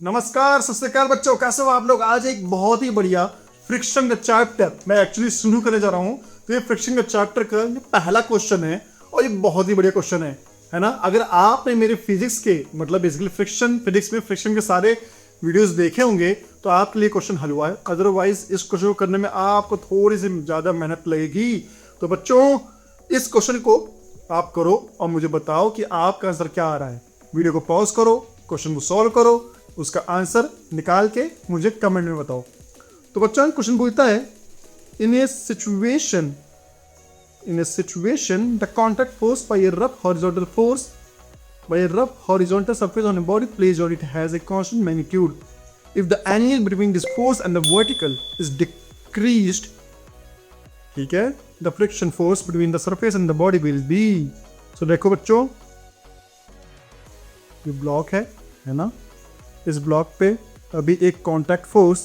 नमस्कार, सत श्री अकाल बच्चों, कैसे हो आप लोग। आज एक बहुत ही बढ़िया फ्रिक्शन का चैप्टर मैं एक्चुअली शुरू करने जा रहा हूँ। तो ये फ्रिक्शन का चैप्टर का ये पहला क्वेश्चन है और ये बहुत ही बढ़िया क्वेश्चन है ना। अगर आपने मेरे फिजिक्स के मतलब बेसिकली फ्रिक्शन फिजिक्स में फ्रिक्शन के सारे वीडियोस देखे होंगे तो आपके लिए क्वेश्चन हल हुआ है। अदरवाइज इस क्वेश्चन को करने में आपको थोड़ी सी ज़्यादा मेहनत लगेगी। तो बच्चों, इस क्वेश्चन को आप करो और मुझे बताओ कि आपका आंसर क्या आ रहा है। वीडियो को पॉज करो, क्वेश्चन को सॉल्व करो, उसका आंसर निकाल के मुझे कमेंट में बताओ। तो बच्चों, क्वेश्चन पूछता है, in a situation the contact force by a rough horizontal surface on a body placed on it has a constant magnitude. If the angle between this force and the vertical is decreased, ठीक है, the friction force between the surface and the body will be. So देखो बच्चों, ये block है ना। इस block पे अभी एक कॉन्टैक्ट फोर्स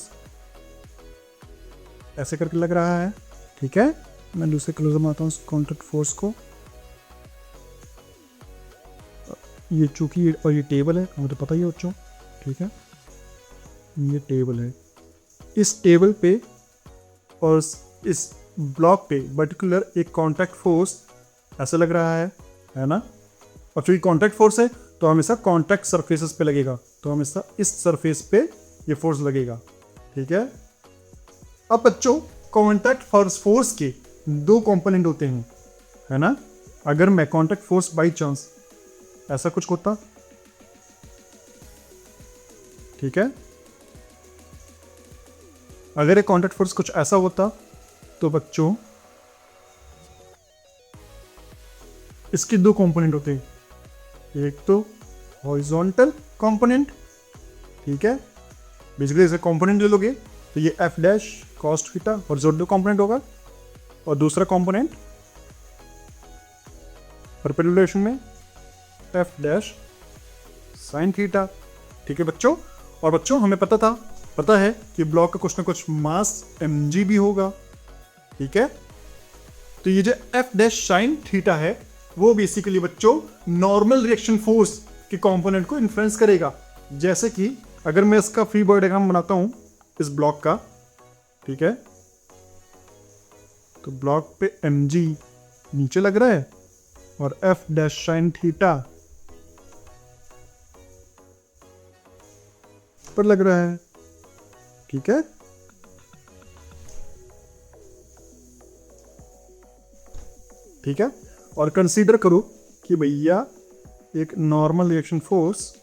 ऐसे करके लग रहा है, ठीक है। मैं दूसरे क्लोजर में आता हूँ कॉन्टैक्ट फोर्स को। ये चूंकि और ये टेबल है, मुझे पता ही है बच्चों, ठीक है। ये टेबल है, इस टेबल पे और इस ब्लॉक पे पर्टिकुलर एक कॉन्टैक्ट फोर्स ऐसे लग रहा है ना। और चूंकि कॉन्टैक्ट फोर्स है तो हमेशा कॉन्टैक्ट सरफेसेस पे लगेगा, तो हमेशा इस सरफेस पे ये फोर्स लगेगा, ठीक है। अब बच्चों, कॉन्टैक्ट फोर्स के दो कंपोनेंट होते हैं, है ना। अगर मैं कॉन्टैक्ट फोर्स बाई चांस ऐसा कुछ होता, ठीक है, अगर ये कॉन्टैक्ट फोर्स कुछ ऐसा होता तो बच्चों इसके दो कंपोनेंट होते हैं। एक तो हॉरिजॉन्टल कंपोनेंट, ठीक है, बेसिकली इसे कंपोनेंट ले लोगे तो ये F dash cos theta horizontal component होगा, और दूसरा कंपोनेंट परपेंडिकुलर डायरेक्शन में एफ डैश साइन थीटा, ठीक है बच्चों। और बच्चों, हमें पता है कि ब्लॉक का कुछ ना कुछ मास mg भी होगा, ठीक है। तो ये जो एफ डैश साइन थीटा है वो बेसिकली बच्चों नॉर्मल रिएक्शन फोर्स के कंपोनेंट को इन्फ्लुएंस करेगा। जैसे कि अगर मैं इसका फ्री बॉडी डायग्राम बनाता हूं इस ब्लॉक का, ठीक है, तो ब्लॉक पे mg नीचे लग रहा है और एफ डैश साइन थीटा पर लग रहा है, ठीक है। ठीक है, और कंसीडर करो कि भैया एक नॉर्मल रिएक्शन फोर्स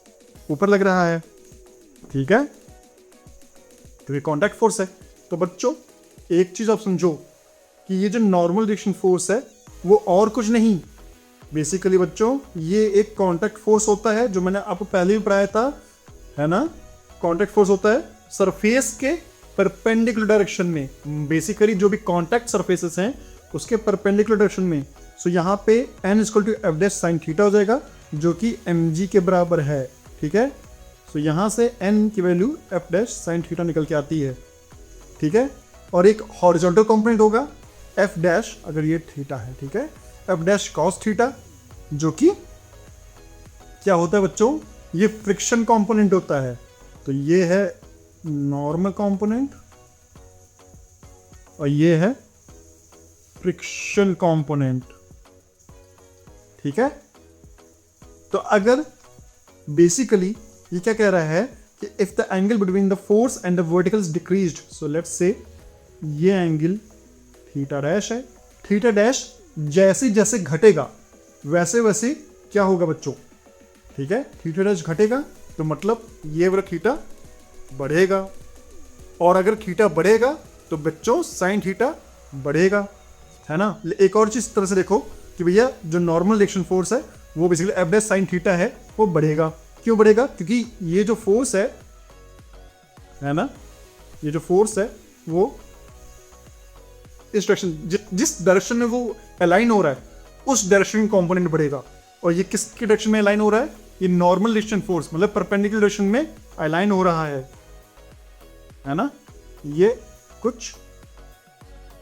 ऊपर लग रहा है, ठीक है, क्योंकि कॉन्टैक्ट फोर्स है। तो बच्चों, एक चीज आप समझो कि ये जो नॉर्मल रिएक्शन फोर्स है वो और कुछ नहीं, बेसिकली बच्चों ये एक कॉन्टैक्ट फोर्स होता है, जो मैंने आपको पहले भी पढ़ाया था, है ना। कॉन्टैक्ट फोर्स होता है सरफेस के परपेंडिकुलर डायरेक्शन में, बेसिकली जो भी कॉन्टैक्ट सरफेसेस हैं उसके परपेंडिकुलर डायरेक्शन में। सो यहाँ पे n equal to F dash sine theta हो जाएगा, जो कि mg के बराबर है, ठीक है। सो यहाँ से n की value F dash sine theta निकल के आती है, ठीक है। और एक हॉरिजॉन्टल कंपोनेंट होगा एफ डैश, अगर ये थीटा है, ठीक है, एफ डैश कॉस थीटा, जो कि क्या होता है बच्चों, ये फ्रिक्शन कंपोनेंट होता है। तो ये है नॉर्मल कंपोनेंट और ये है फ्रिक्शन कंपोनेंट, ठीक है। तो अगर बेसिकली ये क्या कह रहा है कि if the angle between the force and the vertical is decreased, so let's say ये एंगल थीटा डैश है। थीटा डैश जैसे जैसे घटेगा वैसे वैसे क्या होगा बच्चों, ठीक है, थीटा डैश घटेगा तो मतलब ये वाला थीटा बढ़ेगा, और अगर थीटा बढ़ेगा तो बच्चों साइन थीटा बढ़ेगा, है ना। एक और चीज तरह से देखो कि भैया जो नॉर्मल रिएक्शन फोर्स है वो basically F dash sine theta है, वो बढ़ेगा। क्यों बढ़ेगा? क्योंकि ये जो फोर्स है ना, ये जो फोर्स है वो इस डायरेक्शन जिस डायरेक्शन में वो अलाइन हो रहा है उस डायरेक्शन में कंपोनेंट बढ़ेगा। और ये किसके डायरेक्शन में अलाइन हो रहा है? ये नॉर्मल रिएक्शन फोर्स मतलब परपेंडिकुलर डायरेक्शन में अलाइन हो रहा है ना। ये कुछ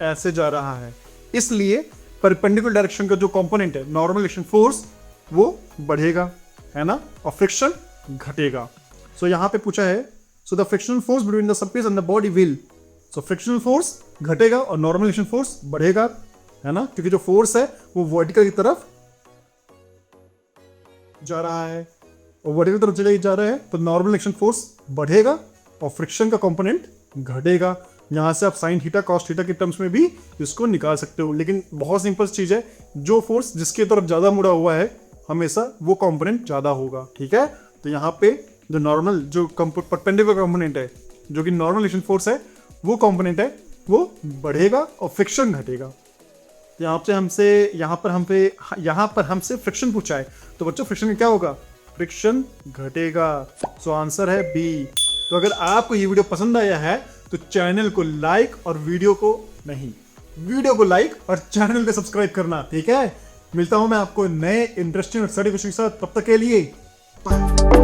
ऐसे जा रहा है, इसलिए परपेंडिकुलर डायरेक्शन का जो कंपोनेंट है नॉर्मल रिएक्शन फोर्स वो बढ़ेगा, है ना, और फ्रिक्शन घटेगा। सो यहाँ पे पूछा है, so the frictional force between the surface and the body will, so frictional force घटेगा और नॉर्मल एक्शन फोर्स बढ़ेगा, है ना, क्योंकि जो फोर्स है वो वर्टिकल की तरफ जा रहा है और वर्टिकल की तरफ चले जा रहा है, तो नॉर्मल एक्शन फोर्स बढ़ेगा और फ्रिक्शन का कंपोनेंट घटेगा। यहां से आप साइन थीटा कॉस थीटा के टर्म्स में भी इसको निकाल सकते हो, लेकिन बहुत सिंपल चीज है, जो फोर्स जिसके तरफ ज्यादा मुड़ा हुआ है हमेशा वो कंपोनेंट ज्यादा होगा, ठीक है। तो यहाँ पे जो नॉर्मल जो परपेंडिकुलर कंपोनेंट है, जो कि नॉर्मल एक्शन फोर्स है, वो कंपोनेंट है वो बढ़ेगा और फ्रिक्शन घटेगा। यहाँ पर हमसे फ्रिक्शन पूछा है, तो बच्चों फ्रिक्शन में क्या होगा, फ्रिक्शन घटेगा। सो आंसर है बी। तो अगर आपको ये वीडियो पसंद आया है तो चैनल को लाइक और वीडियो को लाइक और चैनल को सब्सक्राइब करना, ठीक है। मिलता हूं मैं आपको नए इंटरेस्टिंग और स्टडी क्वेश्चन के साथ, तब तक के लिए बाय।